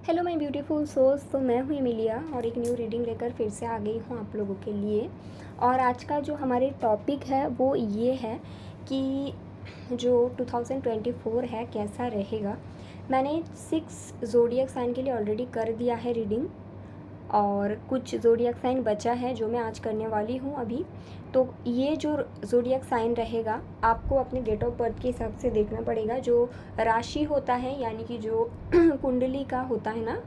Hello my beautiful souls. तो मैं हूँ एमिलिया और एक न्यू रीडिंग लेकर फिर से आ गई हूँ आप लोगों के लिए। और आज का जो हमारे टॉपिक है वो ये है कि जो 2024 है कैसा रहेगा। मैंने 6 ज़ोडिएक साइन के लिए ऑलरेडी कर दिया है रीडिंग और कुछ ज़ोडिएक साइन बचा है जो मैं आज करने वाली हूँ अभी। तो ये जो ज़ोडिएक साइन रहेगा आपको अपने डेट ऑफ बर्थ के हिसाब से देखना पड़ेगा। जो राशि होता है यानी कि जो कुंडली का होता है ना,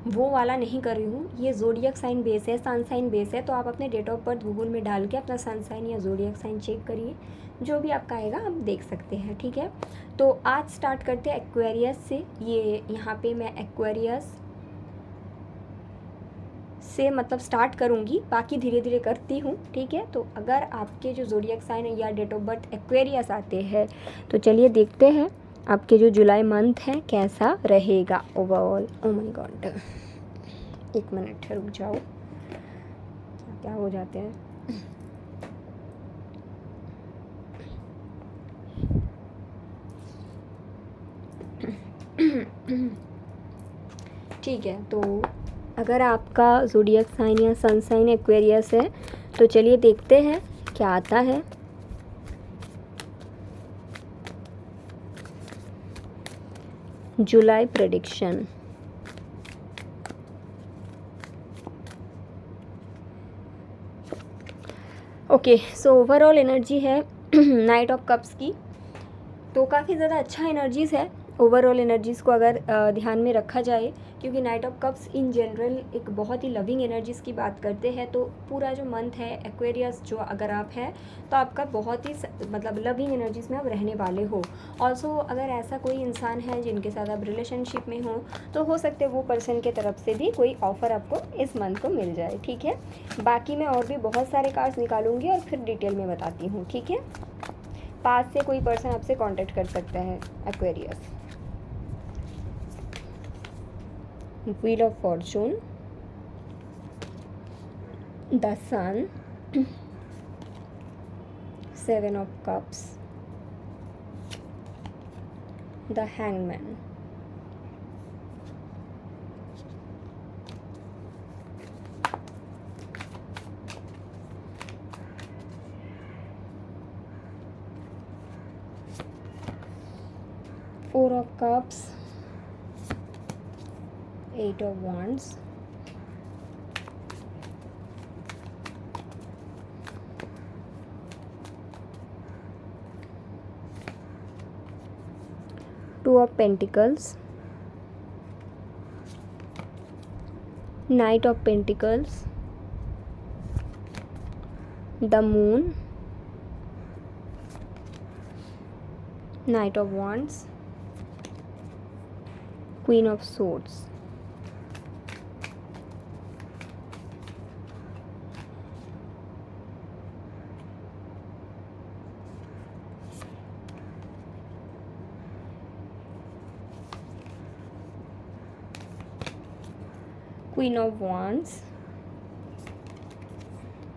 वो वाला नहीं कर रही हूँ। ये ज़ोडिएक साइन बेस है, सन साइन बेस है। तो आप अपने डेट ऑफ बर्थ गूगल में डाल के अपना सन साइन या ज़ोडिएक साइन चेक करिए, जो भी आपका आएगा आप देख सकते हैं, ठीक है। तो आज स्टार्ट करते हैं एक्वेरियस से। ये यहाँ पे मैं एक्वेरियस से मतलब स्टार्ट करूँगी, बाकी धीरे धीरे करती हूँ, ठीक है। तो अगर आपके जो ज़ोडिएक साइन या डेट ऑफ बर्थ एक्वेरियस आते हैं तो चलिए देखते हैं आपके जो जुलाई मंथ है कैसा रहेगा ओवरऑल। ओ माय गॉड, एक मिनट रुक जाओ, क्या हो जाते हैं। ठीक है, तो अगर आपका ज़ोडिएक साइन या सन साइन एक्वेरियस है तो चलिए देखते हैं क्या आता है। July prediction. Okay, so overall energy है नाइट ऑफ कप्स की। तो काफ़ी ज़्यादा अच्छा एनर्जीज़ है ओवरऑल एनर्जीज़ को अगर ध्यान में रखा जाए, क्योंकि night of cups in general एक बहुत ही लविंग एनर्जीज़ की बात करते हैं। तो पूरा जो मंथ है एक्वेरियस जो अगर आप है तो आपका बहुत ही मतलब लविंग एनर्जीज़ में आप रहने वाले हो। ऑल्सो अगर ऐसा कोई इंसान है जिनके साथ आप रिलेशनशिप में हो तो हो सकते वो पर्सन के तरफ से भी कोई ऑफ़र आपको इस मंथ को मिल जाए, ठीक है। बाकी मैं और भी बहुत सारे कार्ड्स निकालूंगी और फिर डिटेल में बताती हूँ, ठीक है। पास से कोई पर्सन आपसे कांटेक्ट कर सकता है Aquarius. Wheel of fortune, the sun, 7 of cups, the hangman, four of cups, 8 of wands, two of pentacles, knight of pentacles, the moon, knight of wands, queen of swords। Queen of Wands,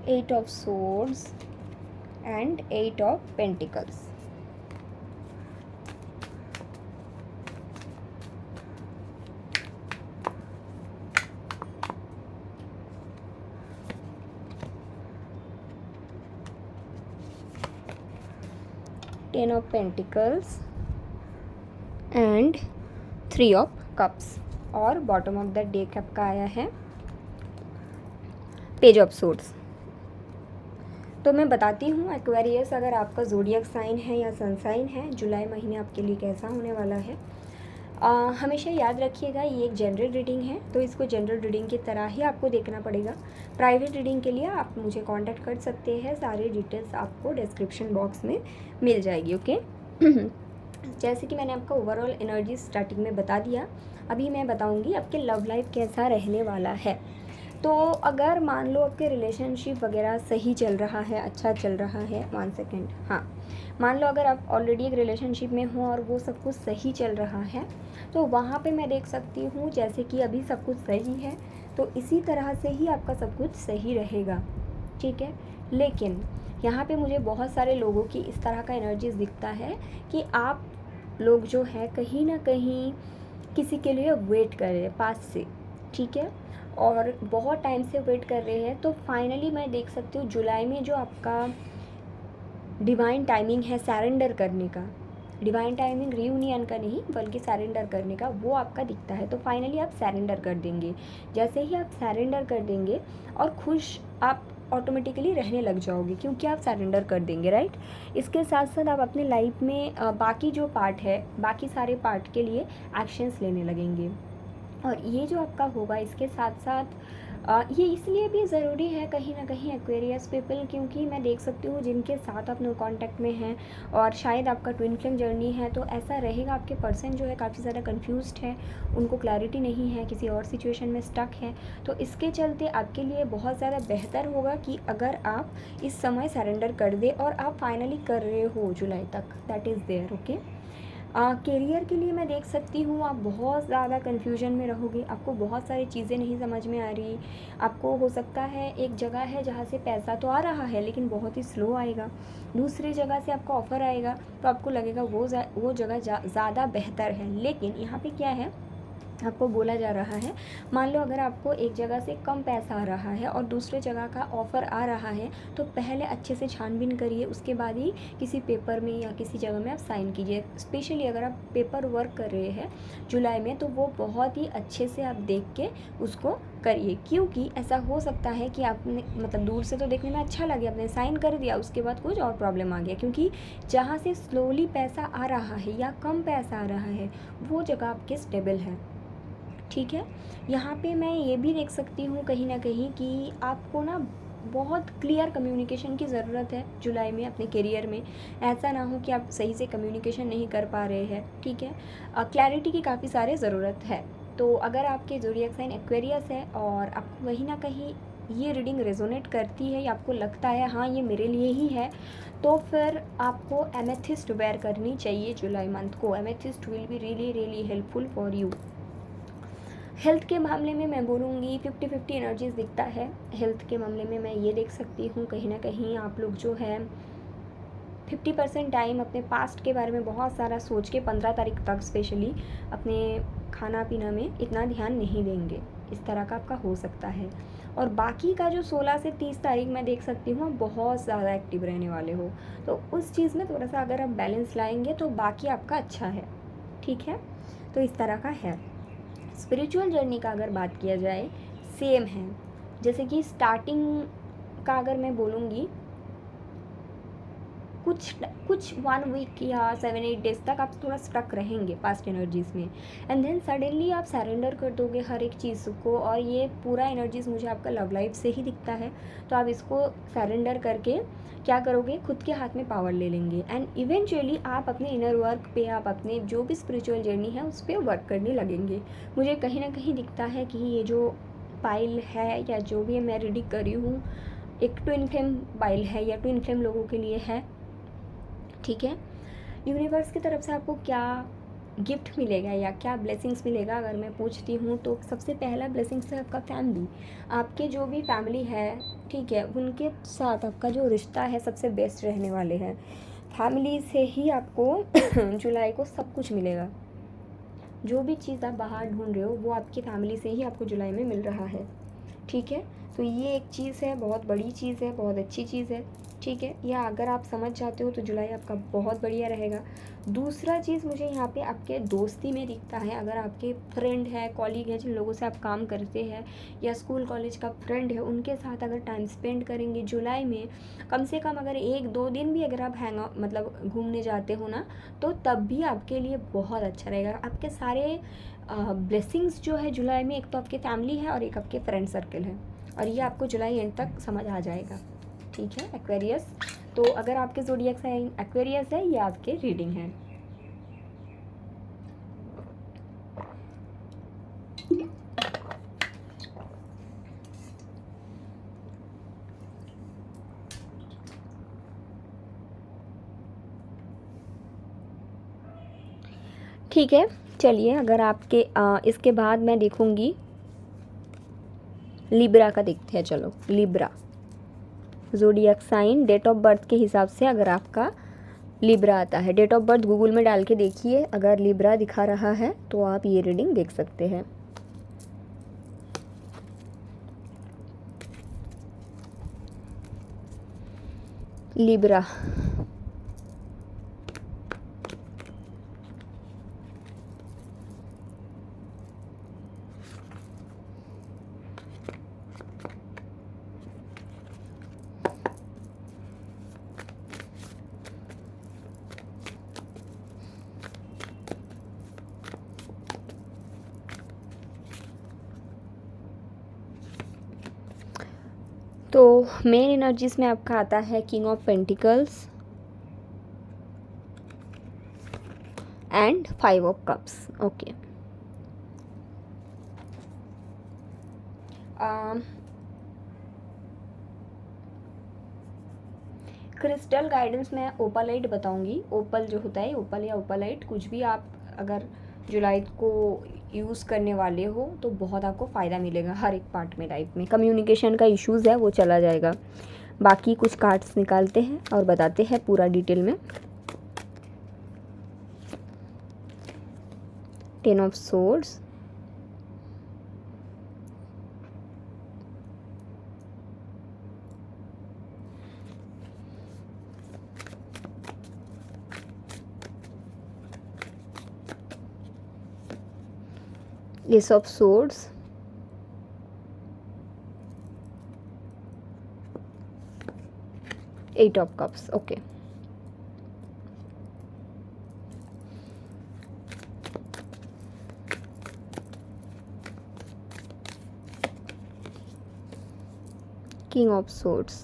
8 of Swords and 8 of Pentacles। Ten of Pentacles and 3 of Cups। और bottom of the deck आपका आया है page of swords. तो मैं बताती हूँ Aquarius अगर आपका ज़ोडिएक साइन है या सन साइन है, जुलाई महीने आपके लिए कैसा होने वाला है। हमेशा याद रखिएगा ये एक जनरल रीडिंग है, तो इसको जनरल रीडिंग की तरह ही आपको देखना पड़ेगा। प्राइवेट रीडिंग के लिए आप मुझे कांटेक्ट कर सकते हैं, सारी डिटेल्स आपको डिस्क्रिप्शन बॉक्स में मिल जाएगी, ओके। जैसे कि मैंने आपका ओवरऑल एनर्जी स्टार्टिंग में बता दिया, अभी मैं बताऊंगी आपके लव लाइफ कैसा रहने वाला है। तो अगर मान लो आपके रिलेशनशिप वगैरह सही चल रहा है, अच्छा चल रहा है, 1 सेकेंड, हाँ, मान लो अगर आप ऑलरेडी एक रिलेशनशिप में हो और वो सब कुछ सही चल रहा है तो वहाँ पे मैं देख सकती हूँ जैसे कि अभी सब कुछ सही है तो इसी तरह से ही आपका सब कुछ सही रहेगा, ठीक है। लेकिन यहाँ पे मुझे बहुत सारे लोगों की इस तरह का एनर्जीज दिखता है कि आप लोग जो है कहीं ना कहीं किसी के लिए वेट कर रहे हैं पास से, ठीक है, और बहुत टाइम से वेट कर रहे हैं, तो फाइनली मैं देख सकती हूँ जुलाई में जो आपका डिवाइन टाइमिंग है सरेंडर करने का, डिवाइन टाइमिंग रियूनियन का नहीं बल्कि सरेंडर करने का, वो आपका दिखता है। तो फाइनली आप सरेंडर कर देंगे। जैसे ही आप सरेंडर कर देंगे और खुश आप ऑटोमेटिकली रहने लग जाओगे, क्योंकि आप सरेंडर कर देंगे, राइट। इसके साथ साथ आप अपने लाइफ में बाकी जो पार्ट है, बाकी सारे पार्ट के लिए एक्शंस लेने लगेंगे। और ये जो आपका होगा, इसके साथ साथ ये इसलिए भी ज़रूरी है कहीं ना कहीं एक्वेरियस पीपल, क्योंकि मैं देख सकती हूँ जिनके साथ आप नो कॉन्टैक्ट में हैं और शायद आपका ट्विन फ्लेम जर्नी है, तो ऐसा रहेगा आपके पर्सन जो है काफ़ी ज़्यादा कंफ्यूज्ड है, उनको क्लैरिटी नहीं है, किसी और सिचुएशन में स्टक है। तो इसके चलते आपके लिए बहुत ज़्यादा बेहतर होगा कि अगर आप इस समय सरेंडर कर दे, और आप फाइनली कर रहे हो जुलाई तक, that is there, okay. Career के लिए मैं देख सकती हूँ आप बहुत ज़्यादा कन्फ्यूजन में रहोगे, आपको बहुत सारी चीज़ें नहीं समझ में आ रही। आपको हो सकता है एक जगह है जहाँ से पैसा तो आ रहा है लेकिन बहुत ही स्लो आएगा, दूसरी जगह से आपका ऑफ़र आएगा तो आपको लगेगा वो जगह ज़्यादा बेहतर है। लेकिन यहाँ पे क्या है, आपको बोला जा रहा है, मान लो अगर आपको एक जगह से कम पैसा आ रहा है और दूसरे जगह का ऑफ़र आ रहा है, तो पहले अच्छे से छानबीन करिए, उसके बाद ही किसी पेपर में या किसी जगह में आप साइन कीजिए। स्पेशली अगर आप पेपर वर्क कर रहे हैं जुलाई में, तो वो बहुत ही अच्छे से आप देख के उसको करिए, क्योंकि ऐसा हो सकता है कि आपने मतलब दूर से तो देखने में अच्छा लगे, आपने साइन कर दिया, उसके बाद कुछ और प्रॉब्लम आ गया, क्योंकि जहाँ से स्लोली पैसा आ रहा है या कम पैसा आ रहा है वो जगह आपके स्टेबल है, ठीक है। यहाँ पे मैं ये भी देख सकती हूँ कहीं ना कहीं कि आपको ना बहुत क्लियर कम्युनिकेशन की ज़रूरत है जुलाई में अपने करियर में। ऐसा ना हो कि आप सही से कम्युनिकेशन नहीं कर पा रहे हैं, ठीक है। क्लैरिटी की काफ़ी सारे ज़रूरत है। तो अगर आपके ज़ोडिएक साइन एक्वेरियस है और आपको कहीं ना कहीं ये रीडिंग रेजोनेट करती है या आपको लगता है हाँ ये मेरे लिए ही है, तो फिर आपको एमेथिस्ट वेयर करनी चाहिए जुलाई मंथ को। Amethyst will be really really helpful for you. Health के मामले में मैं बोलूँगी 50-50 एनर्जीज दिखता है। हेल्थ के मामले में मैं ये देख सकती हूँ कहीं ना कहीं आप लोग जो है 50% टाइम अपने पास्ट के बारे में बहुत सारा सोच के 15 तारीख तक स्पेशली अपने खाना पीना में इतना ध्यान नहीं देंगे, इस तरह का आपका हो सकता है। और बाकी का जो 16 से 30 तारीख मैं देख सकती हूँ आप बहुत ज़्यादा एक्टिव रहने वाले हो, तो उस चीज़ में थोड़ा सा अगर आप बैलेंस लाएंगे तो बाकी आपका अच्छा है, ठीक है। तो इस तरह का है। स्पिरिचुअल जर्नी का अगर बात किया जाए सेम है, जैसे कि स्टार्टिंग का अगर मैं बोलूँगी कुछ 1 वीक या 7-8 डेज तक आप थोड़ा स्टक रहेंगे पास्ट एनर्जीज़ में, एंड देन सडनली आप सरेंडर कर दोगे हर एक चीज़ को। और ये पूरा एनर्जीज़ मुझे आपका लव लाइफ से ही दिखता है, तो आप इसको सरेंडर करके क्या करोगे, खुद के हाथ में पावर ले लेंगे, एंड इवेंचुअली आप अपने इनर वर्क पे, आप अपने जो भी स्पिरिचुअल जर्नी है उस पर वर्क करने लगेंगे। मुझे कहीं ना कहीं दिखता है कि ये जो पाइल है या जो भी मैं रीडिंग कर रही हूँ एक ट्विन फ्लेम पाइल है या ट्विन फ्लेम लोगों के लिए है, ठीक है। यूनिवर्स की तरफ से आपको क्या गिफ्ट मिलेगा या क्या ब्लेसिंग्स मिलेगा अगर मैं पूछती हूँ, तो सबसे पहला ब्लेसिंग्स है आपका फैमिली। आपके जो भी फैमिली है, ठीक है, उनके साथ आपका जो रिश्ता है सबसे बेस्ट रहने वाले हैं। फैमिली से ही आपको जुलाई को सब कुछ मिलेगा। जो भी चीज़ आप बाहर ढूंढ रहे हो वो आपकी फैमिली से ही आपको जुलाई में मिल रहा है, ठीक है। तो ये एक चीज़ है, बहुत बड़ी चीज़ है, बहुत अच्छी चीज़ है, ठीक है। या अगर आप समझ जाते हो तो जुलाई आपका बहुत बढ़िया रहेगा। दूसरा चीज़ मुझे यहाँ पे आपके दोस्ती में दिखता है। अगर आपके फ्रेंड है, कॉलीग है, जिन लोगों से आप काम करते हैं, या स्कूल कॉलेज का फ्रेंड है, उनके साथ अगर टाइम स्पेंड करेंगे जुलाई में, कम से कम अगर 1-2 दिन भी अगर आप मतलब घूमने जाते हो ना, तो तब भी आपके लिए बहुत अच्छा रहेगा। आपके सारे ब्लेसिंग्स जो है जुलाई में, एक तो आपकी फैमिली है और एक आपके फ्रेंड सर्कल है, और ये आपको जुलाई एंड तक समझ आ जाएगा, ठीक है एक्वेरियस। तो अगर आपके ज़ोडिएक साइन एक्वेरियस है, ये आपके रीडिंग है। ठीक है, चलिए अगर आपके इसके बाद मैं देखूंगी लिब्रा का देखते हैं। चलो Libra zodiac sign date of birth के हिसाब से अगर आपका लिब्रा आता है। डेट ऑफ बर्थ गूगल में डाल के देखिए, अगर लिब्रा दिखा रहा है तो आप ये रीडिंग देख सकते हैं। लिब्रा, तो मेन एनर्जीज में आपका आता है king of pentacles and 5 of cups. Okay, crystal guidance में ओपालाइट बताऊंगी। ओपल जो होता है, ओपल या ओपालाइट, कुछ भी आप अगर जुलाई को यूज़ करने वाले हो तो बहुत आपको फ़ायदा मिलेगा हर एक पार्ट में। लाइफ में कम्युनिकेशन का इश्यूज़ है वो चला जाएगा। बाकी कुछ कार्ड्स निकालते हैं और बताते हैं पूरा डिटेल में। 10 of swords, Ace of Swords, Eight of Cups. Okay, King of Swords,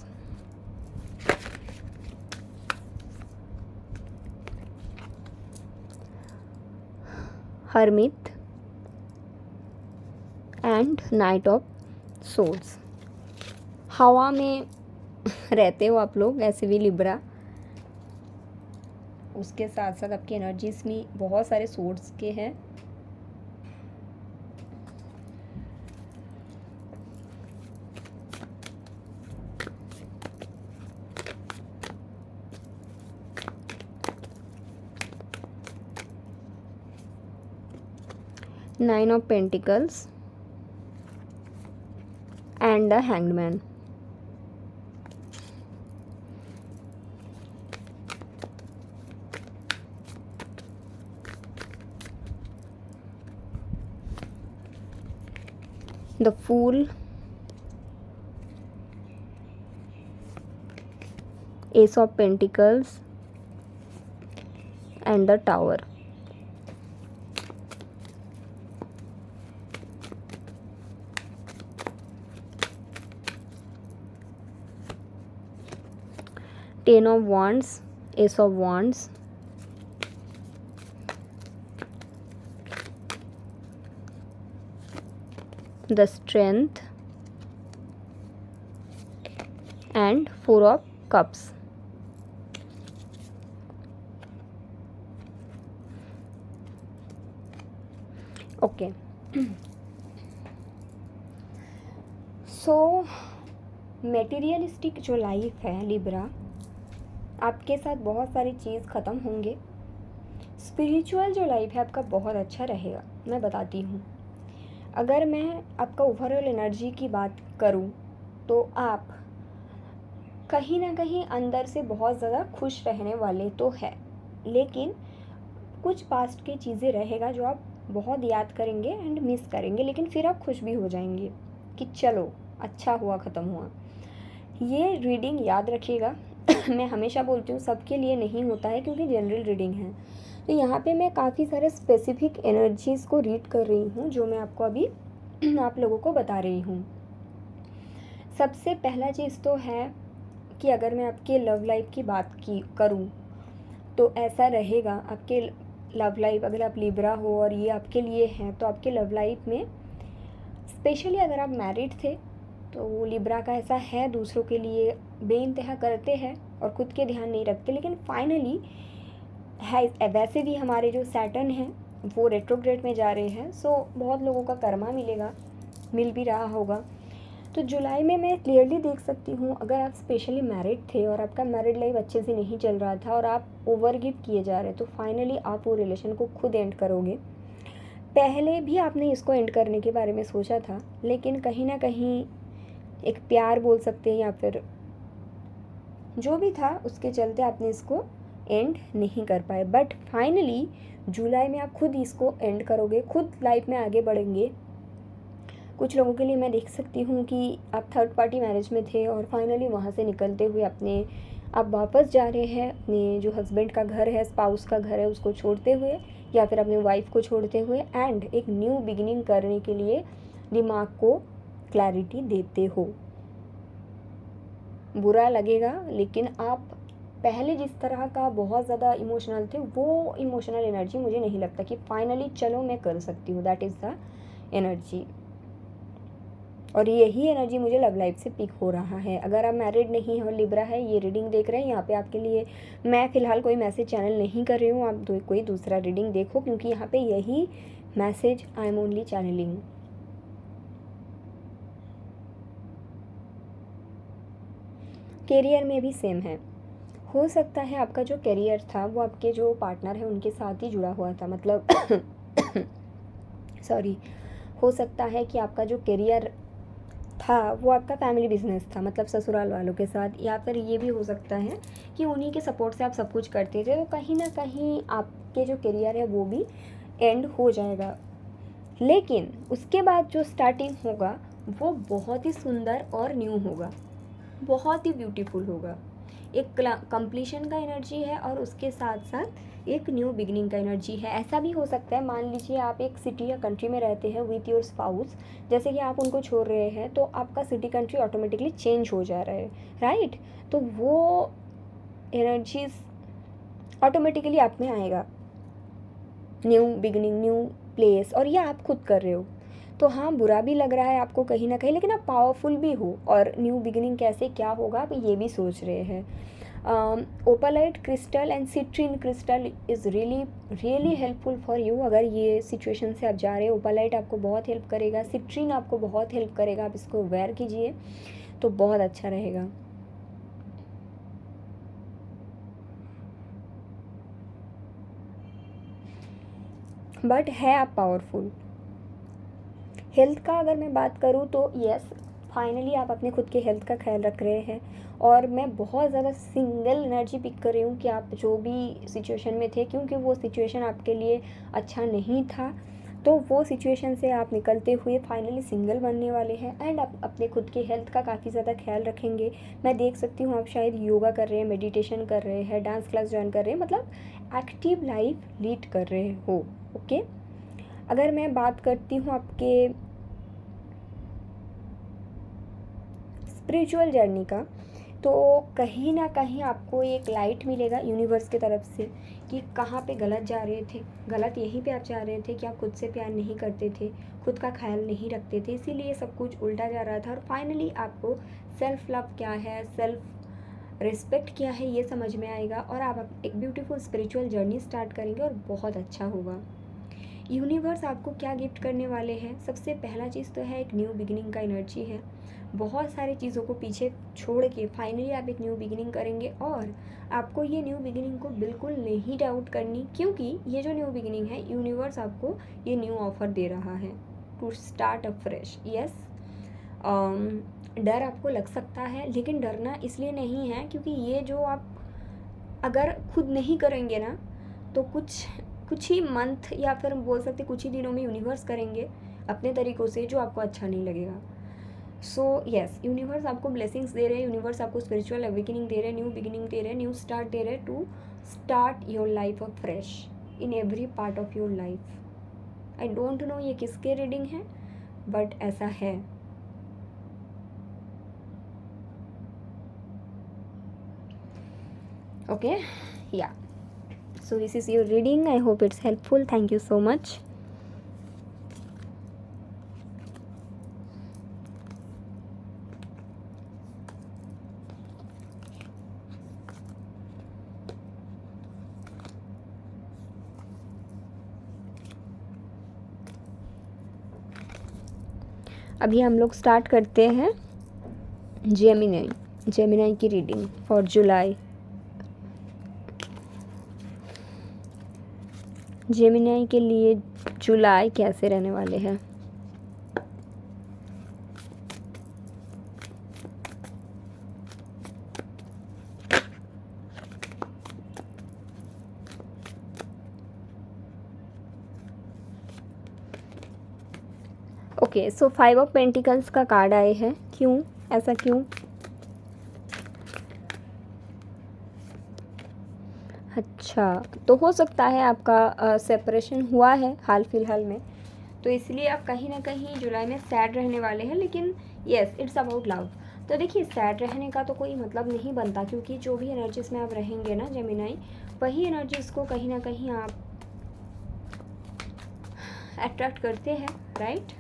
Hermit and night of swords. हवा में रहते हो आप लोग ऐसे भी लिब्रा, उसके साथ साथ आपकी एनर्जीज में बहुत सारे सोर्ड्स के हैं। Nine of pentacles and the Hanged Man. The Fool, Ace of Pentacles and the Tower. Ten of Wands, Ace of Wands, the Strength and Four of Cups. Okay. So materialistic जो life है Libra, आपके साथ बहुत सारी चीज़ ख़त्म होंगे। Spiritual जो life है आपका बहुत अच्छा रहेगा। मैं बताती हूँ, अगर मैं आपका ओवरऑल एनर्जी की बात करूँ तो आप कहीं ना कहीं अंदर से बहुत ज़्यादा खुश रहने वाले तो है, लेकिन कुछ पास्ट की चीज़ें रहेगा जो आप बहुत याद करेंगे एंड मिस करेंगे, लेकिन फिर आप खुश भी हो जाएंगे कि चलो अच्छा हुआ, ख़त्म हुआ। ये रीडिंग याद रखिएगा। मैं हमेशा बोलती हूँ सबके लिए नहीं होता है क्योंकि जनरल रीडिंग है। तो यहाँ पे मैं काफ़ी सारे स्पेसिफिक एनर्जीज़ को रीड कर रही हूँ जो मैं आपको अभी आप लोगों को बता रही हूँ। सबसे पहला चीज़ तो है कि अगर मैं आपके लव लाइफ की बात की करूँ तो ऐसा रहेगा, आपके लव लाइफ, अगर आप लिब्रा हो और ये आपके लिए है तो आपके लव लाइफ में स्पेशली अगर आप मैरिड थे तो वो लिब्रा का ऐसा है, दूसरों के लिए बेइंतहा करते हैं और ख़ुद के ध्यान नहीं रखते, लेकिन फाइनली है वैसे भी हमारे जो सैटर्न हैं वो रेट्रोग्रेड में जा रहे हैं। सो बहुत लोगों का कर्मा मिलेगा, मिल भी रहा होगा। तो जुलाई में मैं क्लियरली देख सकती हूँ, अगर आप स्पेशली मैरिड थे और आपका मैरिड लाइफ अच्छे से नहीं चल रहा था और आप ओवर गिव किए जा रहे, तो फाइनली आप वो रिलेशन को खुद एंड करोगे। पहले भी आपने इसको एंड करने के बारे में सोचा था, लेकिन कहीं ना कहीं एक प्यार बोल सकते हैं या फिर जो भी था उसके चलते आपने इसको एंड नहीं कर पाए। बट फाइनली जुलाई में आप खुद इसको एंड करोगे, खुद लाइफ में आगे बढ़ेंगे। कुछ लोगों के लिए मैं देख सकती हूँ कि आप थर्ड पार्टी मैरिज में थे और फाइनली वहाँ से निकलते हुए आप वापस जा रहे हैं अपने जो हस्बैंड का घर है, स्पाउस का घर है, उसको छोड़ते हुए या फिर अपने वाइफ को छोड़ते हुए एंड एक न्यू बिगिनिंग करने के लिए दिमाग को क्लैरिटी देते हो। बुरा लगेगा, लेकिन आप पहले जिस तरह का बहुत ज़्यादा इमोशनल थे, वो इमोशनल एनर्जी मुझे नहीं लगता कि फाइनली चलो मैं कर सकती हूँ। दैट इज़ द एनर्जी, और यही एनर्जी मुझे लव लाइफ से पिक हो रहा है। अगर आप मैरिड नहीं हो, लिब्रा है, ये रीडिंग देख रहे हैं, यहाँ पे आपके लिए मैं फ़िलहाल कोई मैसेज चैनल नहीं कर रही हूँ। आप कोई दूसरा रीडिंग देखो, क्योंकि यहाँ पे यही message I am only channelling. Career में भी सेम है। हो सकता है आपका जो करियर था वो आपके जो पार्टनर है उनके साथ ही जुड़ा हुआ था, मतलब सॉरी, हो सकता है कि आपका जो करियर था वो आपका फैमिली बिजनेस था, मतलब ससुराल वालों के साथ, या फिर ये भी हो सकता है कि उन्हीं के सपोर्ट से आप सब कुछ करते थे। तो कहीं ना कहीं आपके जो करियर है वो भी एंड हो जाएगा, लेकिन उसके बाद जो स्टार्टिंग होगा वो बहुत ही सुंदर और न्यू होगा, बहुत ही ब्यूटीफुल होगा। एक कंप्लीशन का एनर्जी है और उसके साथ साथ एक न्यू बिगिनिंग का एनर्जी है। ऐसा भी हो सकता है, मान लीजिए आप एक सिटी या कंट्री में रहते हैं विथ योर स्पाउस, जैसे कि आप उनको छोड़ रहे हैं तो आपका सिटी कंट्री ऑटोमेटिकली चेंज हो जा रहा है, राइट। तो वो एनर्जीज ऑटोमेटिकली आप में आएगा, न्यू बिगिनिंग, न्यू प्लेस, और ये आप खुद कर रहे हो। तो हाँ, बुरा भी लग रहा है आपको कहीं ना कहीं, लेकिन आप पावरफुल भी हो और न्यू बिगिनिंग कैसे क्या होगा आप ये भी सोच रहे हैं। Opalite crystal and citrine crystal is really helpful for you. अगर ये सिचुएशन से आप जा रहे हो, ओपालाइट आपको बहुत हेल्प करेगा, सिट्रीन आपको बहुत हेल्प करेगा। आप इसको वेयर कीजिए तो बहुत अच्छा रहेगा। बट है आप पावरफुल। हेल्थ का अगर मैं बात करूँ तो यस, फाइनली आप अपने खुद के हेल्थ का ख्याल रख रहे हैं, और मैं बहुत ज़्यादा सिंगल एनर्जी पिक कर रही हूँ कि आप जो भी सिचुएशन में थे, क्योंकि वो सिचुएशन आपके लिए अच्छा नहीं था, तो वो सिचुएशन से आप निकलते हुए फाइनली सिंगल बनने वाले हैं एंड आप अपने खुद के हेल्थ का काफ़ी ज़्यादा ख्याल रखेंगे। मैं देख सकती हूँ आप शायद योगा कर रहे हैं, मेडिटेशन कर रहे हैं, डांस क्लास ज्वाइन कर रहे हैं, मतलब एक्टिव लाइफ लीड कर रहे हो। ओके, अगर मैं बात करती हूँ आपके स्पिरिचुअल जर्नी का, तो कहीं ना कहीं आपको एक लाइट मिलेगा यूनिवर्स की तरफ से कि कहाँ पे गलत जा रहे थे। गलत यहीं पे आप जा रहे थे कि आप खुद से प्यार नहीं करते थे, खुद का ख्याल नहीं रखते थे, इसीलिए सब कुछ उल्टा जा रहा था। और फाइनली आपको सेल्फ लव क्या है, सेल्फ रिस्पेक्ट क्या है, ये समझ में आएगा और आप एक ब्यूटीफुल स्पिरिचुअल जर्नी स्टार्ट करेंगे और बहुत अच्छा होगा। यूनिवर्स आपको क्या गिफ्ट करने वाले हैं, सबसे पहला चीज़ तो है एक न्यू बिगिनिंग का एनर्जी है। बहुत सारी चीज़ों को पीछे छोड़ के फाइनली आप एक न्यू बिगिनिंग करेंगे, और आपको ये न्यू बिगिनिंग को बिल्कुल नहीं डाउट करनी, क्योंकि ये जो न्यू बिगिनिंग है यूनिवर्स आपको ये न्यू ऑफर दे रहा है to start a fresh. Yes, डर आपको लग सकता है, लेकिन डरना इसलिए नहीं है क्योंकि ये जो आप अगर खुद नहीं करेंगे ना, तो कुछ ही मंथ या फिर बोल सकते कुछ ही दिनों में यूनिवर्स करेंगे अपने तरीक़ों से जो आपको अच्छा नहीं लगेगा। सो यस, यूनिवर्स आपको ब्लेसिंग्स दे रहे हैं, यूनिवर्स आपको स्पिरिचुअल अवेकनिंग दे रहे हैं, न्यू बिगिनिंग दे रहे हैं, न्यू स्टार्ट दे रहे हैं to start your life of fresh in every part of your life. I don't know ये किसके रीडिंग है, बट ऐसा है। ओके, या, so this is your reading. I hope it's helpful. Thank you so much. अभी हम लोग start करते हैं जेमिनाई की रीडिंग फॉर जुलाई। जेमिनाई के लिए जुलाई कैसे रहने वाले हैं? ओके, सो 5 ऑफ पेंटिकल्स का कार्ड आए हैं। क्यों, ऐसा क्यों? अच्छा, तो हो सकता है आपका सेपरेशन हुआ है हाल फिलहाल में, तो इसलिए आप कहीं ना कहीं जुलाई में सैड रहने वाले हैं। लेकिन येस, इट्स अबाउट लव। तो देखिए, सैड रहने का तो कोई मतलब नहीं बनता, क्योंकि जो भी एनर्जीज में आप रहेंगे ना जेमिनाई, वही एनर्जीज को कहीं ना कहीं आप अट्रैक्ट करते हैं, राइट?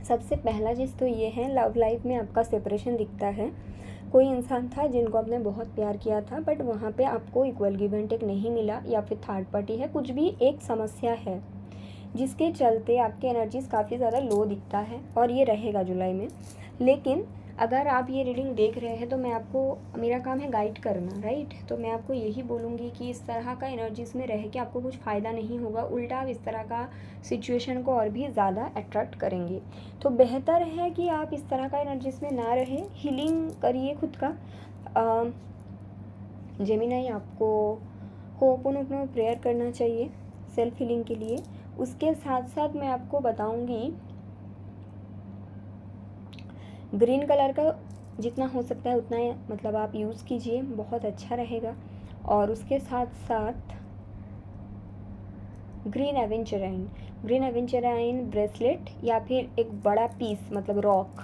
सबसे पहला चीज़ तो ये है, लव लाइफ में आपका सेपरेशन दिखता है। कोई इंसान था जिनको आपने बहुत प्यार किया था, बट वहाँ पे आपको इक्वल गिव एंड टेक नहीं मिला, या फिर थर्ड पार्टी है, कुछ भी एक समस्या है जिसके चलते आपके एनर्जीज काफ़ी ज़्यादा लो दिखता है, और ये रहेगा जुलाई में। लेकिन अगर आप ये रीडिंग देख रहे हैं तो मैं आपको, मेरा काम है गाइड करना, राइट? तो मैं आपको यही बोलूँगी कि इस तरह का एनर्जीज़ में रह के आपको कुछ फ़ायदा नहीं होगा, उल्टा आप इस तरह का सिचुएशन को और भी ज़्यादा अट्रैक्ट करेंगे। तो बेहतर है कि आप इस तरह का एनर्जीज़ में ना रहे, हीलिंग करिए खुद का। जेमिनाई, आपको होपोनोपोनो प्रेयर करना चाहिए सेल्फ हीलिंग के लिए। उसके साथ साथ मैं आपको बताऊंगी, ग्रीन कलर का जितना हो सकता है उतना मतलब आप यूज़ कीजिए, बहुत अच्छा रहेगा। और उसके साथ साथ ग्रीन एवेंचराइन ब्रेसलेट, या फिर एक बड़ा पीस, मतलब रॉक,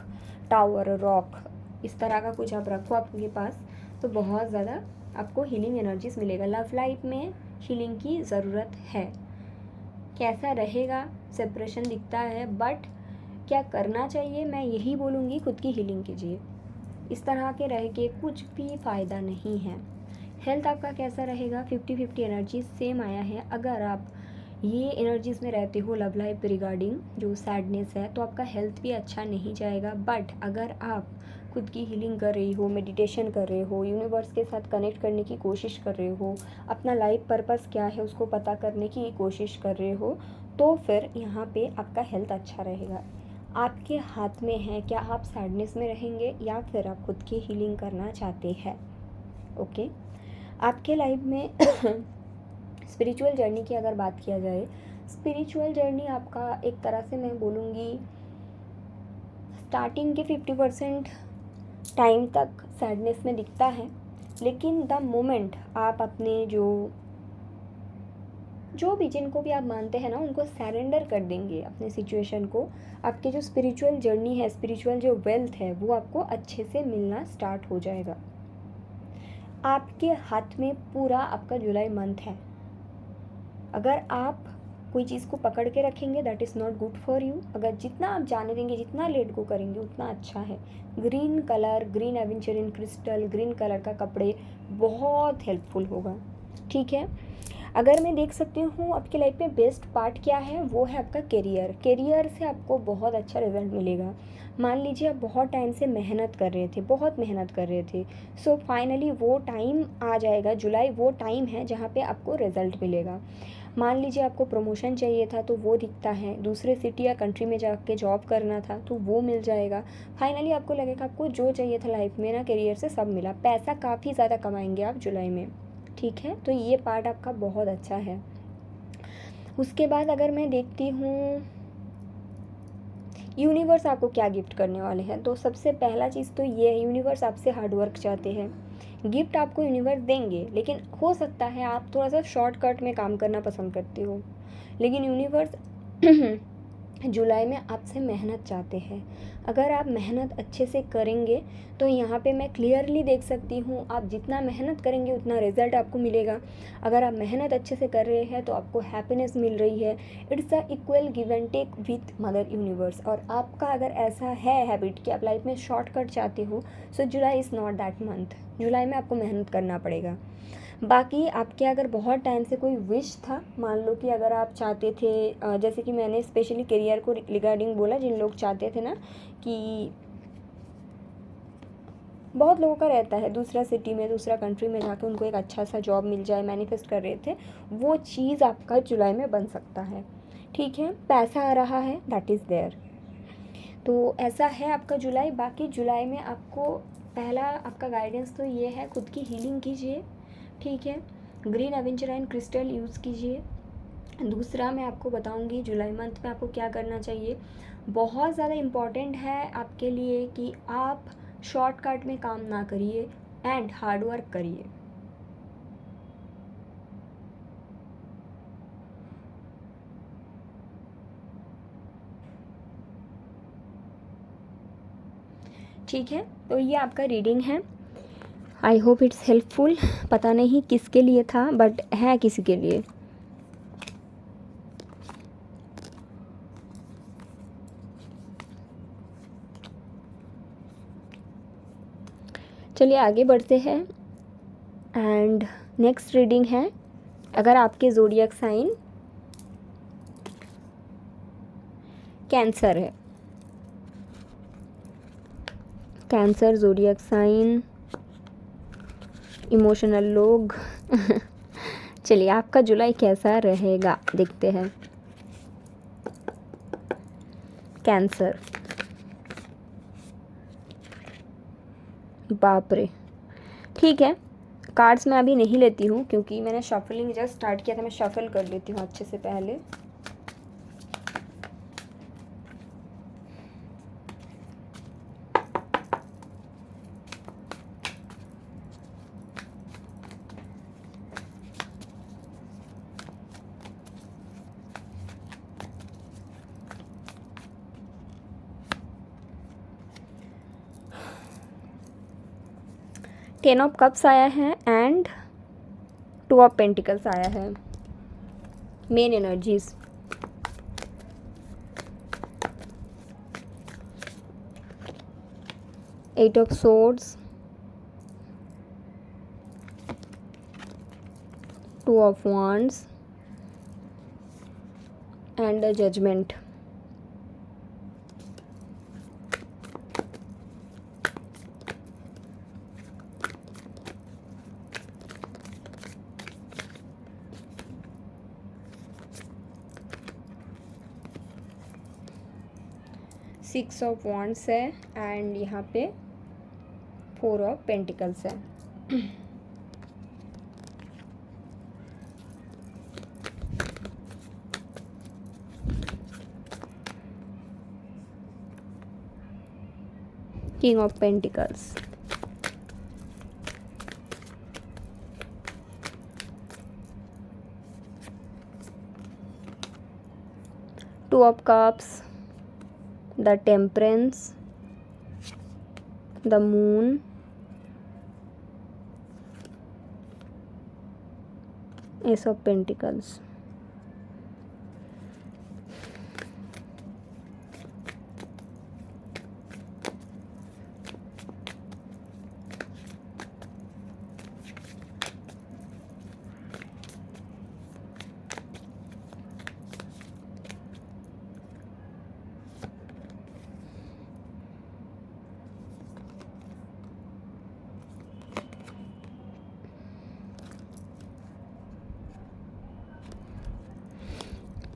टावर रॉक, इस तरह का कुछ आप रखो आपके पास, तो बहुत ज़्यादा आपको हीलिंग एनर्जीज मिलेगा। लव लाइफ में हीलिंग की ज़रूरत है। कैसा रहेगा, सेपरेशन दिखता है, बट क्या करना चाहिए, मैं यही बोलूँगी, खुद की हीलिंग कीजिए। इस तरह के रह के कुछ भी फ़ायदा नहीं है। हेल्थ आपका कैसा रहेगा, 50-50 एनर्जी सेम आया है। अगर आप ये एनर्जीज़ में रहते हो लव लाइफ रिगार्डिंग जो सैडनेस है, तो आपका हेल्थ भी अच्छा नहीं जाएगा। बट अगर आप खुद की हीलिंग कर रही हो, मेडिटेशन कर रहे हो, यूनिवर्स के साथ कनेक्ट करने की कोशिश कर रहे हो, अपना लाइफ पर्पस क्या है उसको पता करने की कोशिश कर रहे हो, तो फिर यहाँ पे आपका हेल्थ अच्छा रहेगा। आपके हाथ में है, क्या आप सैडनेस में रहेंगे या फिर आप खुद की हीलिंग करना चाहते हैं। ओके, आपके लाइफ में स्पिरिचुअल जर्नी की अगर बात किया जाए, स्पिरिचुअल जर्नी आपका एक तरह से मैं बोलूँगी स्टार्टिंग के 50% टाइम तक सैडनेस में दिखता है, लेकिन द मोमेंट आप अपने जो भी जिनको भी आप मानते हैं ना, उनको सरेंडर कर देंगे अपने सिचुएशन को, आपके जो स्पिरिचुअल जर्नी है, स्पिरिचुअल जो वेल्थ है, वो आपको अच्छे से मिलना स्टार्ट हो जाएगा। आपके हाथ में पूरा आपका जुलाई मंथ है। अगर आप कोई चीज़ को पकड़ के रखेंगे that is not good for you. अगर जितना आप जाने देंगे, जितना लेट गो करेंगे उतना अच्छा है। Green colour, green aventurine crystal, green colour का कपड़े बहुत हेल्पफुल होगा, ठीक है। अगर मैं देख सकती हूँ आपकी लाइफ में बेस्ट पार्ट क्या है, वो है आपका करियर। करियर से आपको बहुत अच्छा रिजल्ट मिलेगा। मान लीजिए आप बहुत टाइम से मेहनत कर रहे थे, बहुत मेहनत कर रहे थे, सो फाइनली वो टाइम आ जाएगा, जुलाई वो टाइम है जहाँ पे आपको रिजल्ट मिलेगा। मान लीजिए आपको प्रमोशन चाहिए था तो वो दिखता है, दूसरे सिटी या कंट्री में जाके जॉब करना था तो वो मिल जाएगा। फाइनली आपको लगेगा आपको जो चाहिए था लाइफ में ना, करियर से सब मिला। पैसा काफ़ी ज़्यादा कमाएंगे आप जुलाई में, ठीक है। तो ये पार्ट आपका बहुत अच्छा है। उसके बाद अगर मैं देखती हूँ यूनिवर्स आपको क्या गिफ्ट करने वाले हैं, तो सबसे पहला चीज़ तो ये है, यूनिवर्स आपसे हार्डवर्क चाहते हैं। गिफ्ट आपको यूनिवर्स देंगे, लेकिन हो सकता है आप थोड़ा सा शॉर्टकट में काम करना पसंद करते हो, लेकिन यूनिवर्स जुलाई में आपसे मेहनत चाहते हैं। अगर आप मेहनत अच्छे से करेंगे तो यहाँ पे मैं क्लियरली देख सकती हूँ, आप जितना मेहनत करेंगे उतना रिज़ल्ट आपको मिलेगा। अगर आप मेहनत अच्छे से कर रहे हैं तो आपको हैप्पीनेस मिल रही है। It's a equal give and take with mother universe. और आपका अगर ऐसा है हैबिट कि आप लाइफ में शॉर्टकट चाहते हो, so July is not that month. जुलाई में आपको मेहनत करना पड़ेगा। बाकी आपके अगर बहुत टाइम से कोई विश था, मान लो कि अगर आप चाहते थे, जैसे कि मैंने स्पेशली करियर को रिगार्डिंग बोला, जिन लोग चाहते थे ना कि बहुत लोगों का रहता है दूसरा सिटी में, दूसरा कंट्री में जाके उनको एक अच्छा सा जॉब मिल जाए, मैनिफेस्ट कर रहे थे, वो चीज़ आपका जुलाई में बन सकता है, ठीक है। पैसा आ रहा है, दैट इज़ देयर। तो ऐसा है आपका जुलाई। बाकी जुलाई में आपको पहला आपका गाइडेंस तो ये है, खुद की हीलिंग कीजिए, ठीक है। ग्रीन एवेंचर क्रिस्टल यूज़ कीजिए। दूसरा मैं आपको बताऊंगी जुलाई मंथ में आपको क्या करना चाहिए। बहुत ज़्यादा इम्पॉर्टेंट है आपके लिए कि आप शॉर्टकट में काम ना करिए एंड हार्ड वर्क करिए। ठीक है, तो ये आपका रीडिंग है। I hope it's helpful. पता नहीं किसके लिए था, बट है किसी के लिए। चलिए आगे बढ़ते हैं। एंड नेक्स्ट रीडिंग है, अगर आपके ज़ोडिएक साइन कैंसर है, कैंसर ज़ोडिएक साइन, इमोशनल लोग चलिए आपका जुलाई कैसा रहेगा देखते हैं। कैंसर, बाप रे, ठीक है। कार्ड्स मैं अभी नहीं लेती हूँ क्योंकि मैंने शफलिंग जस्ट स्टार्ट किया था, मैं शफल कर लेती हूँ अच्छे से पहले। टेन ऑफ कप्स आया है एंड टू ऑफ पेंटिकल्स आया है। Men energies, eight of swords, two of wands and a judgement. Six of wands है एंड यहाँ पे फोर ऑफ पेंटिकल्स है। King of pentacles, two of cups, the temperance, the moon, ace of pentacles.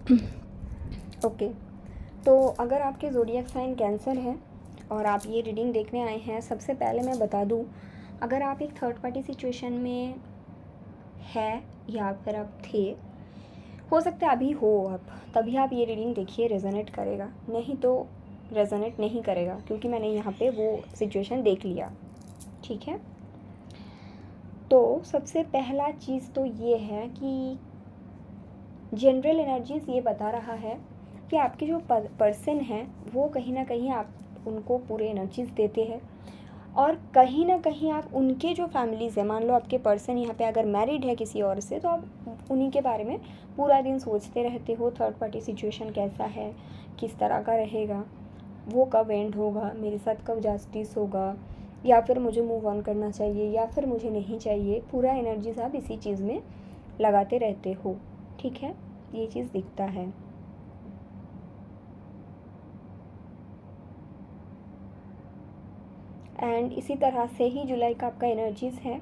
Okay, तो अगर आपके zodiac sign cancer है और आप ये रीडिंग देखने आए हैं, सबसे पहले मैं बता दूँ, अगर आप एक थर्ड पार्टी सिचुएशन में है या फिर आप थे, हो सकता है अभी हो आप, तभी आप ये रीडिंग देखिए, रेजोनेट करेगा, नहीं तो रेजोनेट नहीं करेगा, क्योंकि मैंने यहाँ पे वो सिचुएशन देख लिया। ठीक है, तो सबसे पहला चीज़ तो ये है कि जनरल एनर्जीज ये बता रहा है कि आपके जो पर्सन हैं वो कहीं ना कहीं आप उनको पूरे एनर्जीज देते हैं, और कहीं ना कहीं आप उनके जो फैमिलीज़ है, मान लो आपके पर्सन यहाँ पे अगर मैरिड है किसी और से, तो आप उन्हीं के बारे में पूरा दिन सोचते रहते हो, थर्ड पार्टी सिचुएशन कैसा है, किस तरह का रहेगा, वो कब एंड होगा, मेरे साथ कब जस्टिस होगा, या फिर मुझे मूव ऑन करना चाहिए या फिर मुझे नहीं चाहिए, पूरा एनर्जीज आप इसी चीज़ में लगाते रहते हो। ठीक है, ये चीज़ दिखता है। एंड इसी तरह से ही जुलाई का आपका एनर्जीज़ है।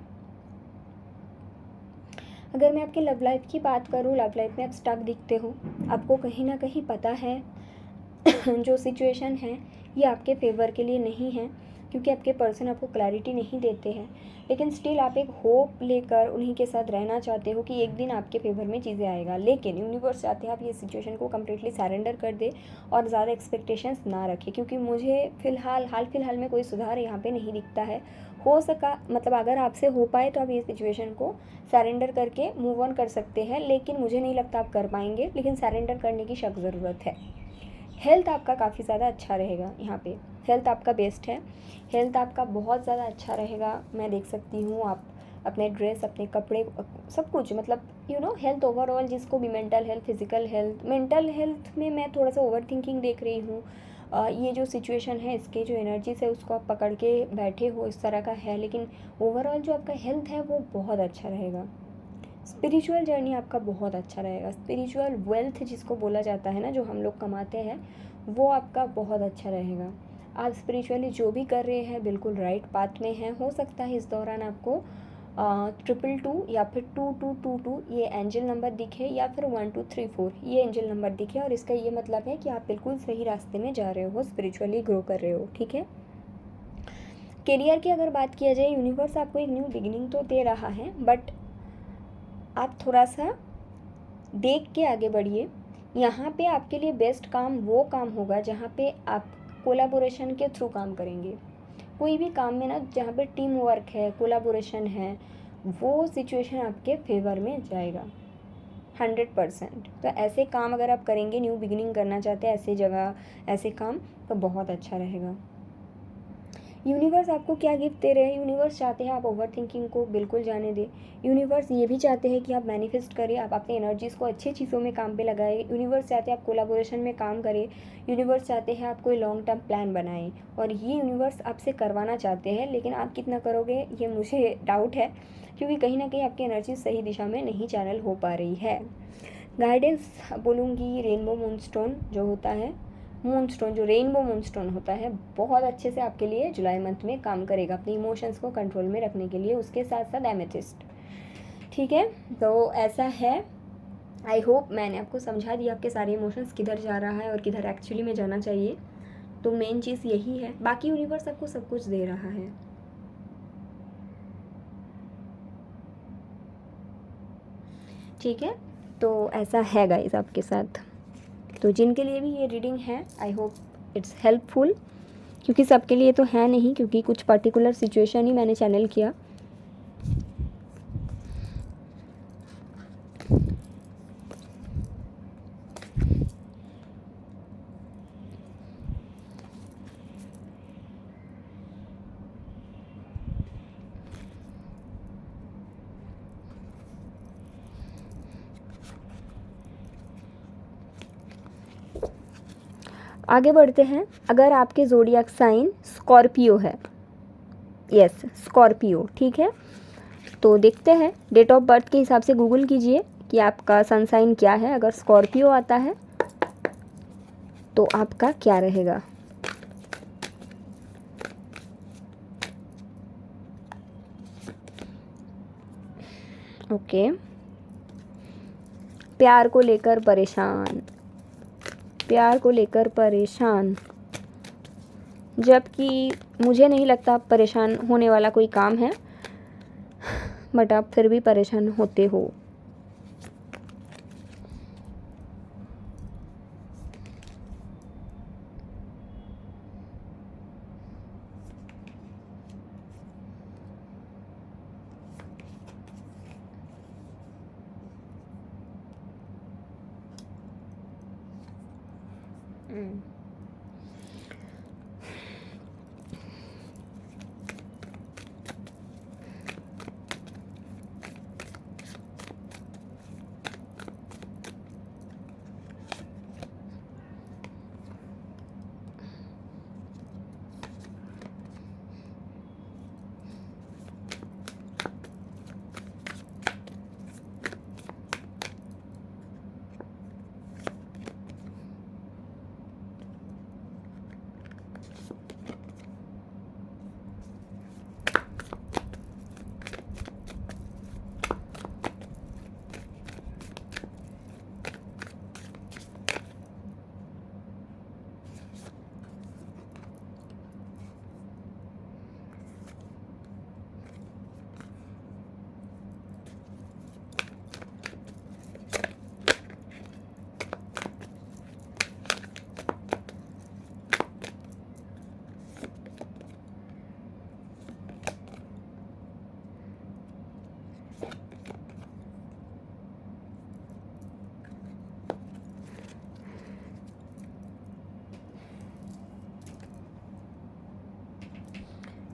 अगर मैं आपके लव लाइफ की बात करूँ, लव लाइफ में आप स्टक दिखते हो, आपको कहीं ना कहीं पता है जो सिचुएशन है ये आपके फेवर के लिए नहीं है, क्योंकि आपके पर्सन आपको क्लैरिटी नहीं देते हैं, लेकिन स्टिल आप एक होप लेकर उन्हीं के साथ रहना चाहते हो कि एक दिन आपके फेवर में चीज़ें आएगा, लेकिन यूनिवर्स चाहते हैं आप ये सिचुएशन को कम्प्लीटली सरेंडर कर दे और ज़्यादा एक्सपेक्टेशंस ना रखें, क्योंकि मुझे हाल फिलहाल में कोई सुधार यहाँ पे नहीं दिखता है। हो सका मतलब अगर आपसे हो पाए तो आप ये सिचुएशन को सरेंडर करके मूव ऑन कर सकते हैं, लेकिन मुझे नहीं लगता आप कर पाएंगे, लेकिन सरेंडर करने की सख्त ज़रूरत है। हेल्थ आपका काफ़ी ज़्यादा अच्छा रहेगा, यहाँ पे हेल्थ आपका बेस्ट है, हेल्थ आपका बहुत ज़्यादा अच्छा रहेगा। मैं देख सकती हूँ आप अपने ड्रेस, अपने कपड़े, सब कुछ, मतलब हेल्थ ओवरऑल, जिसको भी mental health, physical health, mental health में मैं थोड़ा सा ओवर थिंकिंग देख रही हूँ। ये जो सिचुएशन है, इसके जो एनर्जीज है उसको आप पकड़ के बैठे हो, इस तरह का है, लेकिन ओवरऑल जो आपका हेल्थ है वो बहुत अच्छा रहेगा। स्पिरिचुअल जर्नी आपका बहुत अच्छा रहेगा, स्पिरिचुअल वेल्थ जिसको बोला जाता है ना, जो हम लोग कमाते हैं, वो आपका बहुत अच्छा रहेगा। आप स्पिरिचुअली जो भी कर रहे हैं बिल्कुल राइट पाथ में हैं। हो सकता है इस दौरान आपको 222 या फिर 2222 ये एंजल नंबर दिखे, या फिर 1234 ये एंजल नंबर दिखे, और इसका ये मतलब है कि आप बिल्कुल सही रास्ते में जा रहे हो, स्पिरिचुअली ग्रो कर रहे हो। ठीक है, करियर की अगर बात किया जाए, यूनिवर्स आपको एक न्यू बिगिनिंग तो दे रहा है, बट आप थोड़ा सा देख के आगे बढ़िए। यहाँ पे आपके लिए बेस्ट काम वो काम होगा जहाँ पे आप कोलाबोरेशन के थ्रू काम करेंगे। कोई भी काम में ना जहाँ पे टीम वर्क है, कोलाबोरेशन है, वो सिचुएशन आपके फेवर में जाएगा 100%। तो ऐसे काम अगर आप करेंगे, न्यू बिगिनिंग करना चाहते हैं ऐसे जगह, ऐसे काम, तो बहुत अच्छा रहेगा। यूनिवर्स आपको क्या गिफ्ट दे रहे हैं? यूनिवर्स चाहते हैं आप ओवर थिंकिंग को बिल्कुल जाने दें। यूनिवर्स ये भी चाहते हैं कि आप मैनिफेस्ट करें, आप अपने एनर्जीज़ को अच्छी चीज़ों में काम पे लगाएं। यूनिवर्स चाहते हैं आप कोलाबोरेशन में काम करें। यूनिवर्स चाहते हैं आप कोई लॉन्ग टर्म प्लान बनाएं, और ये यूनिवर्स आपसे करवाना चाहते हैं, लेकिन आप कितना करोगे ये मुझे डाउट है, क्योंकि कहीं ना कहीं आपकी एनर्जी सही दिशा में नहीं चैनल हो पा रही है। गाइडेंस बोलूँगी, रेनबो मूनस्टोन जो होता है, मूनस्टोन जो रेनबो मूनस्टोन होता है, बहुत अच्छे से आपके लिए जुलाई मंथ में काम करेगा अपने इमोशंस को कंट्रोल में रखने के लिए, उसके साथ साथ एमेथिस्ट। ठीक है, तो ऐसा है। आई होप मैंने आपको समझा दिया आपके सारे इमोशंस किधर जा रहा है और किधर एक्चुअली में जाना चाहिए। तो मेन चीज़ यही है, बाकी यूनिवर्स आपको सब कुछ दे रहा है। ठीक है, तो ऐसा है गाइस आपके साथ। तो जिनके लिए भी ये रीडिंग है, आई होप इट्स हेल्पफुल, क्योंकि सबके लिए तो है नहीं, क्योंकि कुछ पर्टिकुलर सिचुएशन ही मैंने चैनल किया। आगे बढ़ते हैं। अगर आपके ज़ोडिएक साइन स्कॉर्पियो है, यस स्कॉर्पियो, ठीक है, तो देखते हैं डेट ऑफ बर्थ के हिसाब से गूगल कीजिए कि आपका सन साइन क्या है। अगर स्कॉर्पियो आता है तो आपका क्या रहेगा। ओके, प्यार को लेकर परेशान, प्यार को लेकर परेशान, जबकि मुझे नहीं लगता आप परेशान होने वाला कोई काम है, बट आप फिर भी परेशान होते हो।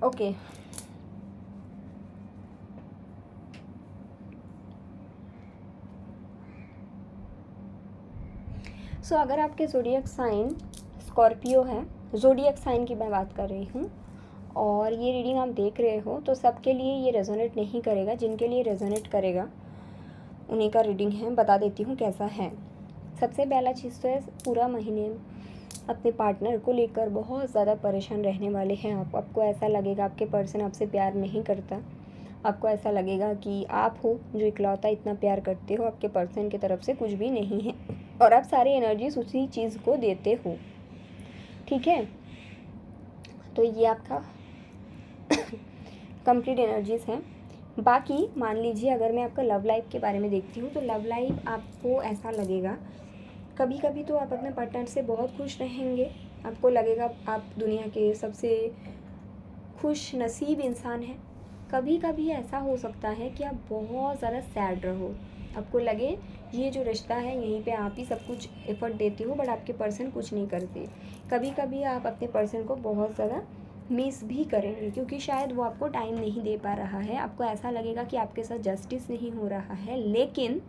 ओके, सो अगर आपके ज़ोडिएक साइन स्कॉर्पियो है, ज़ोडिएक साइन की मैं बात कर रही हूँ, और ये रीडिंग आप देख रहे हो, तो सबके लिए ये रेजोनेट नहीं करेगा। जिनके लिए रेजोनेट करेगा उन्हीं का रीडिंग है। बता देती हूँ कैसा है। सबसे पहला चीज़ तो है, पूरा महीने अपने पार्टनर को लेकर बहुत ज़्यादा परेशान रहने वाले हैं आप। आपको ऐसा लगेगा आपके पर्सन आपसे प्यार नहीं करता। आपको ऐसा लगेगा कि आप हो जो इकलौता इतना प्यार करते हो, आपके पर्सन की तरफ से कुछ भी नहीं है, और आप सारी एनर्जीज उसी चीज़ को देते हो। ठीक है, तो ये आपका कंप्लीट एनर्जीज हैं। बाकी मान लीजिए अगर मैं आपका लव लाइफ के बारे में देखती हूँ, तो लव लाइफ आपको ऐसा लगेगा, कभी कभी तो आप अपने पार्टनर से बहुत खुश रहेंगे। आपको लगेगा आप दुनिया के सबसे खुश नसीब इंसान हैं। कभी कभी ऐसा हो सकता है कि आप बहुत ज़्यादा सैड रहो, आपको लगे ये जो रिश्ता है यहीं पे आप ही सब कुछ एफर्ट देते हो, बट आपके पर्सन कुछ नहीं करते। कभी कभी आप अपने पर्सन को बहुत ज़्यादा मिस भी करेंगे, क्योंकि शायद वो आपको टाइम नहीं दे पा रहा है। आपको ऐसा लगेगा कि आपके साथ जस्टिस नहीं हो रहा है। लेकिन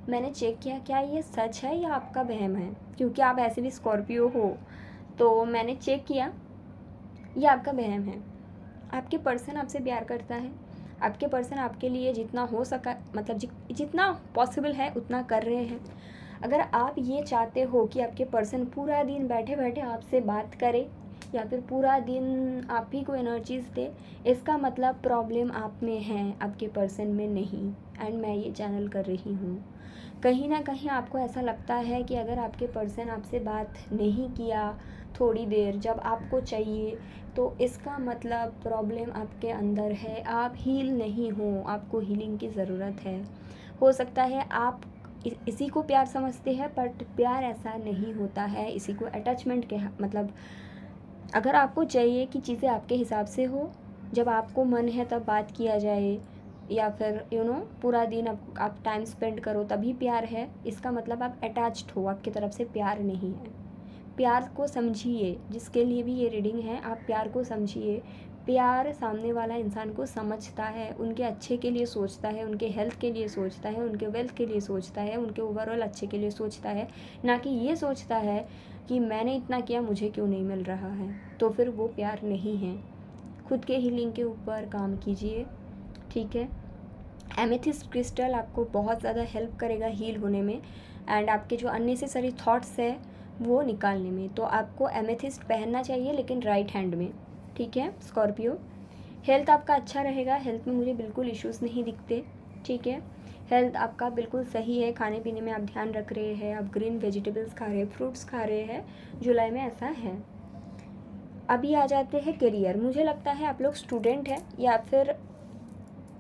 मैंने चेक किया, क्या ये सच है या आपका वहम है, क्योंकि आप ऐसे भी स्कॉर्पियो हो। तो मैंने चेक किया, ये आपका वहम है। आपके पर्सन आपसे प्यार करता है। आपके पर्सन आपके लिए जितना हो सका, मतलब जितना पॉसिबल है उतना कर रहे हैं। अगर आप ये चाहते हो कि आपके पर्सन पूरा दिन बैठे बैठे आपसे बात करे, या फिर पूरा दिन आप ही को एनर्जीज दे, इसका मतलब प्रॉब्लम आप में है, आपके पर्सन में नहीं। एंड मैं ये चैनल कर रही हूँ। कहीं ना कहीं आपको ऐसा लगता है कि अगर आपके पर्सन आपसे बात नहीं किया थोड़ी देर जब आपको चाहिए, तो इसका मतलब प्रॉब्लम आपके अंदर है, आप हील नहीं हो, आपको हीलिंग की ज़रूरत है। हो सकता है आप इसी को प्यार समझते हैं, बट प्यार ऐसा नहीं होता है। इसी को अटैचमेंट के मतलब, अगर आपको चाहिए कि चीज़ें आपके हिसाब से हो, जब आपको मन है तब बात किया जाए, या फिर पूरा दिन आप टाइम स्पेंड करो, तभी प्यार है, इसका मतलब आप अटैच्ड हो, आपकी तरफ से प्यार नहीं है। प्यार को समझिए, जिसके लिए भी ये रीडिंग है, आप प्यार को समझिए। प्यार सामने वाला इंसान को समझता है, उनके अच्छे के लिए सोचता है, उनके हेल्थ के लिए सोचता है, उनके वेल्थ के लिए सोचता है, उनके ओवरऑल अच्छे के लिए सोचता है, ना कि ये सोचता है कि मैंने इतना किया मुझे क्यों नहीं मिल रहा है। तो फिर वो प्यार नहीं है। खुद के हीलिंग के ऊपर काम कीजिए, ठीक है। एमेथिस्ट क्रिस्टल आपको बहुत ज़्यादा हेल्प करेगा हील होने में, एंड आपके जो अननेसेसरी थॉट्स है वो निकालने में। तो आपको एमेथिस्ट पहनना चाहिए, लेकिन राइट हैंड में, ठीक है स्कॉर्पियो। हेल्थ आपका अच्छा रहेगा, हेल्थ में मुझे बिल्कुल इश्यूज़ नहीं दिखते, ठीक है। हेल्थ आपका बिल्कुल सही है, खाने पीने में आप ध्यान रख रहे हैं, आप ग्रीन वेजिटेबल्स खा रहे हैं, फ्रूट्स खा रहे हैं, जुलाई में ऐसा है। अभी आ जाते हैं करियर। मुझे लगता है आप लोग स्टूडेंट हैं, या फिर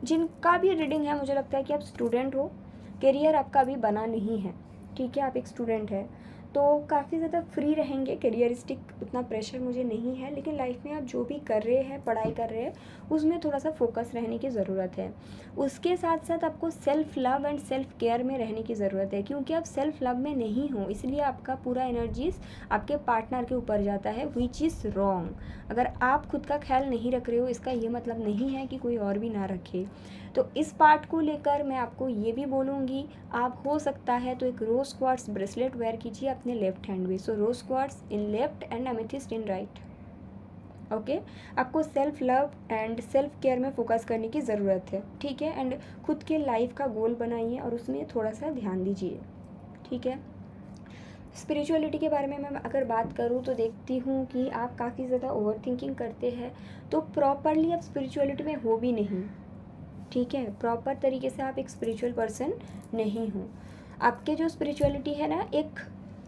जिनका भी रीडिंग है मुझे लगता है कि आप स्टूडेंट हो। करियर आपका अभी बना नहीं है, ठीक है, आप एक स्टूडेंट है, तो काफ़ी ज़्यादा फ्री रहेंगे। करियरिस्टिक उतना प्रेशर मुझे नहीं है, लेकिन लाइफ में आप जो भी कर रहे हैं, पढ़ाई कर रहे हैं, उसमें थोड़ा सा फोकस रहने की ज़रूरत है। उसके साथ साथ आपको self love and self care में रहने की ज़रूरत है, क्योंकि आप सेल्फ लव में नहीं हो, इसलिए आपका पूरा एनर्जीज आपके पार्टनर के ऊपर जाता है, विच इज़ रॉन्ग। अगर आप खुद का ख्याल नहीं रख रहे हो, इसका ये मतलब नहीं है कि कोई और भी ना रखे। तो इस पार्ट को लेकर मैं आपको ये भी बोलूँगी, आप हो सकता है तो एक रोज़ क्वार्ट्स ब्रेसलेट वेयर कीजिए अपने लेफ्ट हैंड में। So rose quartz in left and amethyst in right. Okay, आपको self love and self care में फोकस करने की ज़रूरत है, ठीक है। एंड खुद के लाइफ का गोल बनाइए और उसमें थोड़ा सा ध्यान दीजिए, ठीक है। स्पिरिचुअलिटी के बारे में मैं अगर बात करूँ तो देखती हूँ कि आप काफ़ी ज़्यादा ओवर थिंकिंग करते हैं, तो प्रॉपरली आप स्पिरिचुअलिटी में हो भी नहीं, ठीक है। प्रॉपर तरीके से आप एक स्पिरिचुअल पर्सन नहीं हो। आपके जो स्पिरिचुअलिटी है ना, एक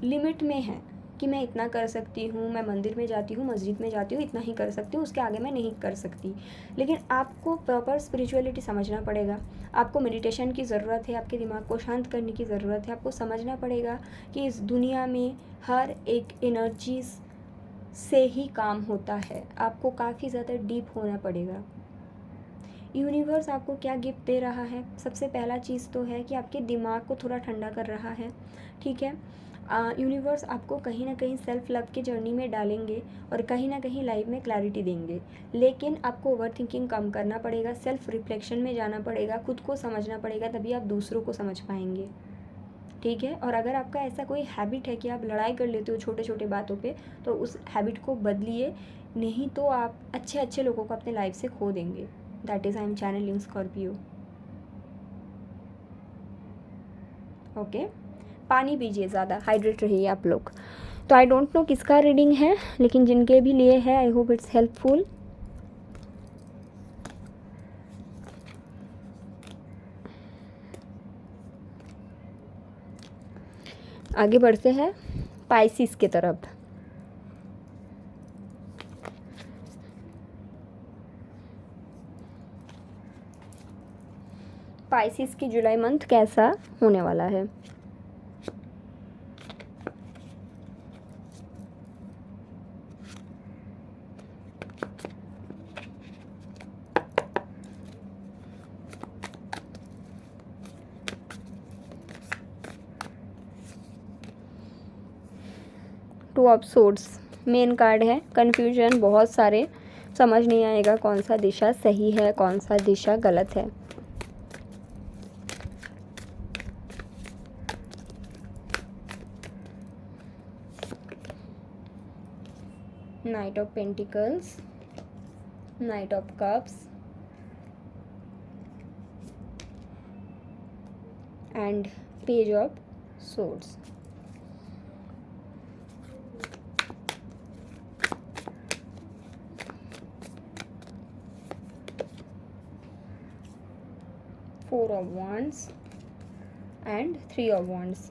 लिमिट में है कि मैं इतना कर सकती हूँ, मैं मंदिर में जाती हूँ, मस्जिद में जाती हूँ, इतना ही कर सकती हूँ, उसके आगे मैं नहीं कर सकती। लेकिन आपको प्रॉपर स्पिरिचुअलिटी समझना पड़ेगा। आपको मेडिटेशन की ज़रूरत है, आपके दिमाग को शांत करने की ज़रूरत है। आपको समझना पड़ेगा कि इस दुनिया में हर एक एनर्जीज से ही काम होता है। आपको काफ़ी ज़्यादा डीप होना पड़ेगा। यूनिवर्स आपको क्या गिफ्ट दे रहा है? सबसे पहला चीज़ तो है कि आपके दिमाग को थोड़ा ठंडा कर रहा है, ठीक है। यूनिवर्स आपको कहीं ना कहीं सेल्फ लव की जर्नी में डालेंगे और कहीं ना कहीं लाइफ में क्लैरिटी देंगे, लेकिन आपको ओवर थिंकिंग कम करना पड़ेगा, सेल्फ रिफ्लेक्शन में जाना पड़ेगा, खुद को समझना पड़ेगा, तभी आप दूसरों को समझ पाएंगे, ठीक है। और अगर आपका ऐसा कोई हैबिट है कि आप लड़ाई कर लेते हो छोटे छोटे बातों पे, तो उस हैबिट को बदलिए, नहीं तो आप अच्छे अच्छे लोगों को अपने लाइफ से खो देंगे। That is I am channelling Scorpio. Okay, पानी पीजिए, ज़्यादा हाइड्रेट रहिए आप लोग। तो आई डोंट नो किसका रीडिंग है, लेकिन जिनके भी लिए है आई होप इट्स हेल्पफुल। आगे बढ़ते हैं पाइसिस के तरफ। पाइसिस की जुलाई मंथ कैसा होने वाला है? Two of swords main card है। कन्फ्यूजन बहुत सारे, समझ नहीं आएगा कौन सा दिशा सही है, कौन सा दिशा गलत है। Knight of pentacles, night of cups and page of swords. Four of Wands and Three of Wands.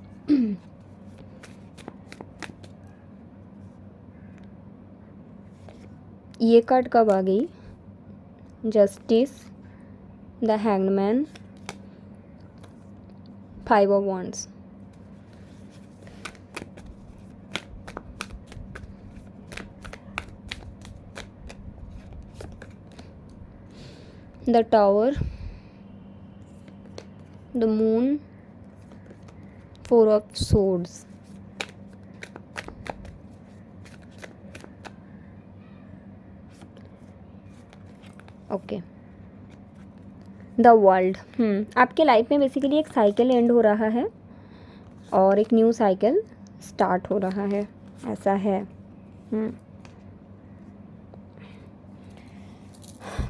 ये कार्ड कब आ गई? Justice, the hangman, five of wands. The tower, the moon, four of swords. Okay, the world. आपके life में basically एक cycle and हो रहा है और एक न्यू साइकिल स्टार्ट हो रहा है, ऐसा है।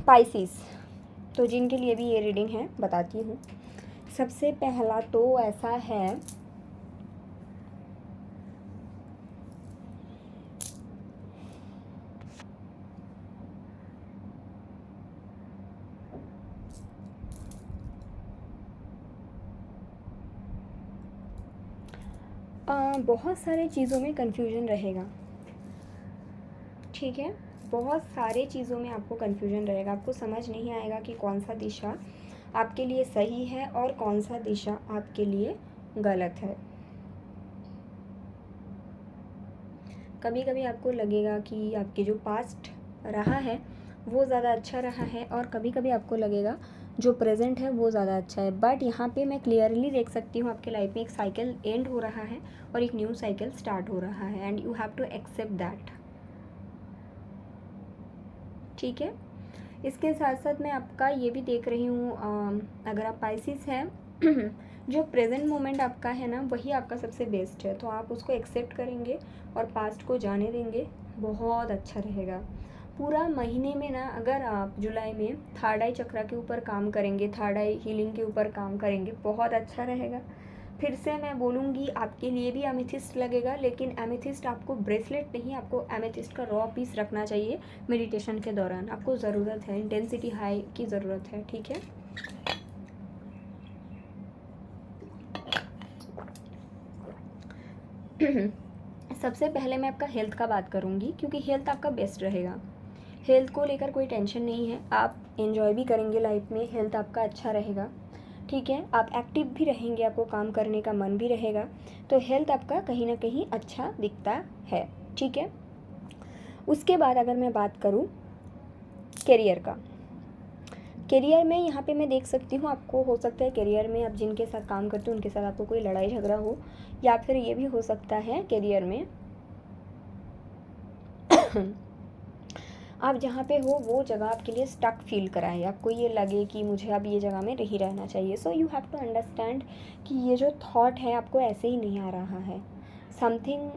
पाइसिस, तो जिनके लिए भी ये रीडिंग है बताती हूँ। सबसे पहला तो ऐसा है, बहुत सारे चीज़ों में कन्फ्यूजन रहेगा, ठीक है। बहुत सारे चीज़ों में आपको कन्फ्यूजन रहेगा, आपको समझ नहीं आएगा कि कौन सा दिशा आपके लिए सही है और कौन सा दिशा आपके लिए गलत है। कभी कभी आपको लगेगा कि आपके जो पास्ट रहा है वो ज़्यादा अच्छा रहा है, और कभी कभी आपको लगेगा जो प्रेजेंट है वो ज़्यादा अच्छा है। बट यहाँ पे मैं क्लियरली देख सकती हूँ आपके लाइफ में एक साइकिल एंड हो रहा है और एक न्यू साइकिल स्टार्ट हो रहा है, and you have to accept that, ठीक है। इसके साथ साथ मैं आपका ये भी देख रही हूँ, अगर आप पाइसिस हैं जो प्रेजेंट मोमेंट आपका है ना वही आपका सबसे बेस्ट है, तो आप उसको एक्सेप्ट करेंगे और पास्ट को जाने देंगे, बहुत अच्छा रहेगा। पूरा महीने में ना अगर आप जुलाई में थर्ड आई चक्रा के ऊपर काम करेंगे, थर्ड आई हीलिंग के ऊपर काम करेंगे, बहुत अच्छा रहेगा। फिर से मैं बोलूँगी आपके लिए भी एमेथिस्ट लगेगा, लेकिन एमेथिस्ट आपको ब्रेसलेट नहीं, आपको एमेथिस्ट का रॉ पीस रखना चाहिए मेडिटेशन के दौरान, आपको ज़रूरत है, इंटेंसिटी हाई की ज़रूरत है, ठीक है। सबसे पहले मैं आपका हेल्थ का बात करूँगी, क्योंकि हेल्थ आपका बेस्ट रहेगा। हेल्थ को लेकर कोई टेंशन नहीं है, आप एंजॉय भी करेंगे लाइफ में, हेल्थ आपका अच्छा रहेगा, ठीक है। आप एक्टिव भी रहेंगे, आपको काम करने का मन भी रहेगा, तो हेल्थ आपका कहीं ना कहीं अच्छा दिखता है, ठीक है। उसके बाद अगर मैं बात करूँ करियर का, करियर में यहाँ पे मैं देख सकती हूँ आपको, हो सकता है करियर में आप जिनके साथ काम करते हो उनके साथ आपको कोई लड़ाई झगड़ा हो, या फिर ये भी हो सकता है करियर में आप जहाँ पे हो वो जगह आपके लिए स्टक फील कराए, आपको ये लगे कि मुझे अब ये जगह में नहीं रहना चाहिए। So you have to understand कि ये जो थॉट है आपको ऐसे ही नहीं आ रहा है, समथिंग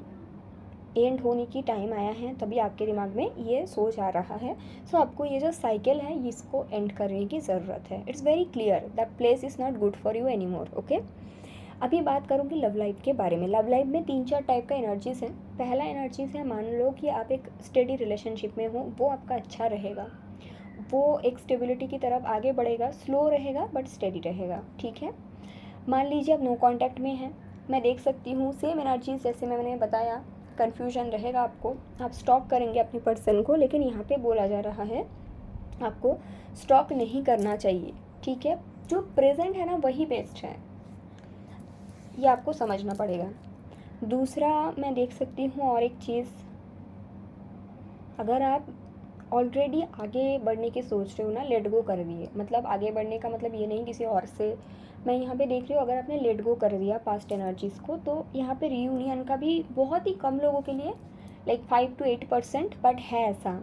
एंड होने की टाइम आया है, तभी आपके दिमाग में ये सोच आ रहा है। सो आपको ये जो साइकिल है इसको एंड करने की ज़रूरत है। It's very clear that place is not good for you any more, okay. अभी बात करूँगी लव लाइफ के बारे में। लव लाइफ में 3-4 टाइप का एनर्जीज़ हैं। पहला एनर्जीज़ है, मान लो कि आप एक स्टेडी रिलेशनशिप में हो, वो आपका अच्छा रहेगा, वो एक स्टेबिलिटी की तरफ आगे बढ़ेगा, स्लो रहेगा बट स्टेडी रहेगा, ठीक है। मान लीजिए आप नो कांटेक्ट में हैं, मैं देख सकती हूँ सेम एनर्जीज जैसे मैंने बताया, कन्फ्यूजन रहेगा आपको, आप स्टॉक करेंगे अपने पर्सन को, लेकिन यहाँ पे बोला जा रहा है आपको स्टॉक नहीं करना चाहिए, ठीक है। जो प्रेजेंट है ना वही बेस्ट है, ये आपको समझना पड़ेगा। दूसरा मैं देख सकती हूँ और एक चीज़, अगर आप ऑलरेडी आगे बढ़ने की सोच रहे हो ना, लेट गो कर दिए, मतलब आगे बढ़ने का मतलब ये नहीं किसी और से, मैं यहाँ पे देख रही हूँ अगर आपने लेट गो कर दिया पास्ट एनर्जीज़ को, तो यहाँ पे रीयूनियन का भी बहुत ही कम लोगों के लिए, लाइक 5 to 8%, बट है ऐसा,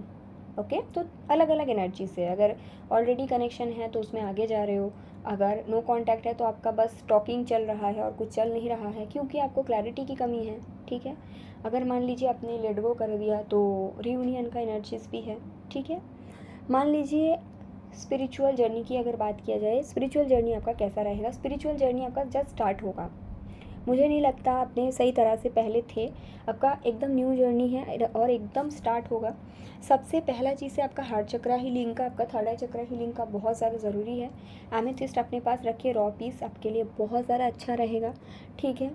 ओके। तो अलग अलग एनर्जी से, अगर ऑलरेडी कनेक्शन है तो उसमें आगे जा रहे हो, अगर नो कांटेक्ट है तो आपका बस टॉकिंग चल रहा है और कुछ चल नहीं रहा है, क्योंकि आपको क्लैरिटी की कमी है, ठीक है। अगर मान लीजिए आपने लेट गो कर दिया तो रीयूनियन का एनर्जीज भी है, ठीक है। मान लीजिए स्पिरिचुअल जर्नी की अगर बात किया जाए, स्पिरिचुअल जर्नी आपका कैसा रहेगा, स्पिरिचुअल जर्नी आपका जस्ट स्टार्ट होगा, मुझे नहीं लगता आपने सही तरह से पहले थे, आपका एकदम न्यू जर्नी है और एकदम स्टार्ट होगा। सबसे पहला चीज़ है आपका हार्ट चक्रा हीलिंग का, आपका थर्ड आई चक्रा हीलिंग का बहुत ज़्यादा ज़रूरी है। एमेथिस्ट अपने पास रखिए, रॉ पीस आपके लिए बहुत ज़्यादा अच्छा रहेगा, ठीक है।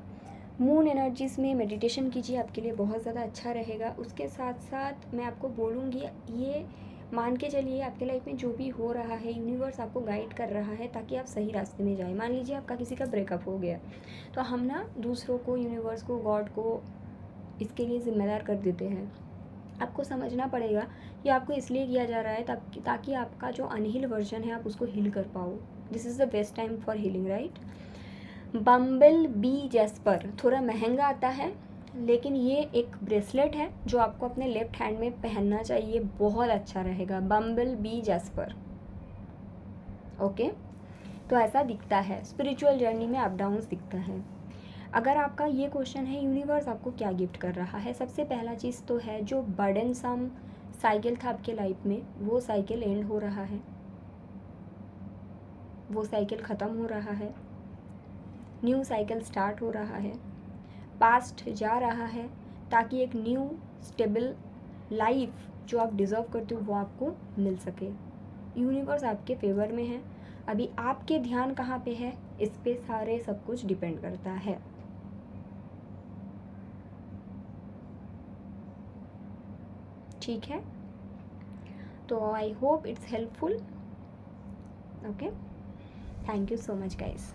मून एनर्जीज़ में मेडिटेशन कीजिए, आपके लिए बहुत ज़्यादा अच्छा रहेगा। उसके साथ साथ मैं आपको बोलूँगी, ये मान के चलिए आपके लाइफ में जो भी हो रहा है यूनिवर्स आपको गाइड कर रहा है ताकि आप सही रास्ते में जाएं। मान लीजिए आपका किसी का ब्रेकअप हो गया, तो हम ना दूसरों को, यूनिवर्स को, गॉड को इसके लिए ज़िम्मेदार कर देते हैं। आपको समझना पड़ेगा कि आपको इसलिए किया जा रहा है ताकि आपका जो अनहील वर्जन है आप उसको हील कर पाओ। This is the best time for healing, right. Bumble B jasper थोड़ा महंगा आता है, लेकिन ये एक ब्रेसलेट है जो आपको अपने लेफ्ट हैंड में पहनना चाहिए, बहुत अच्छा रहेगा। बम्बल बी जैस्पर, ओके। तो ऐसा दिखता है, स्पिरिचुअल जर्नी में अप डाउन्स दिखता है। अगर आपका ये क्वेश्चन है यूनिवर्स आपको क्या गिफ्ट कर रहा है, सबसे पहला चीज़ तो है जो बर्डनसम साइकिल था आपके लाइफ में, वो साइकिल एंड हो रहा है, वो साइकिल ख़त्म हो रहा है, न्यू साइकिल स्टार्ट हो रहा है, पास्ट जा रहा है, ताकि एक न्यू स्टेबल लाइफ जो आप डिज़र्व करते हो वो आपको मिल सके। यूनिवर्स आपके फेवर में है, अभी आपके ध्यान कहाँ पे है इस पे सारे सब कुछ डिपेंड करता है। ठीक है, तो I hope it's helpful. Okay, thank you so much guys.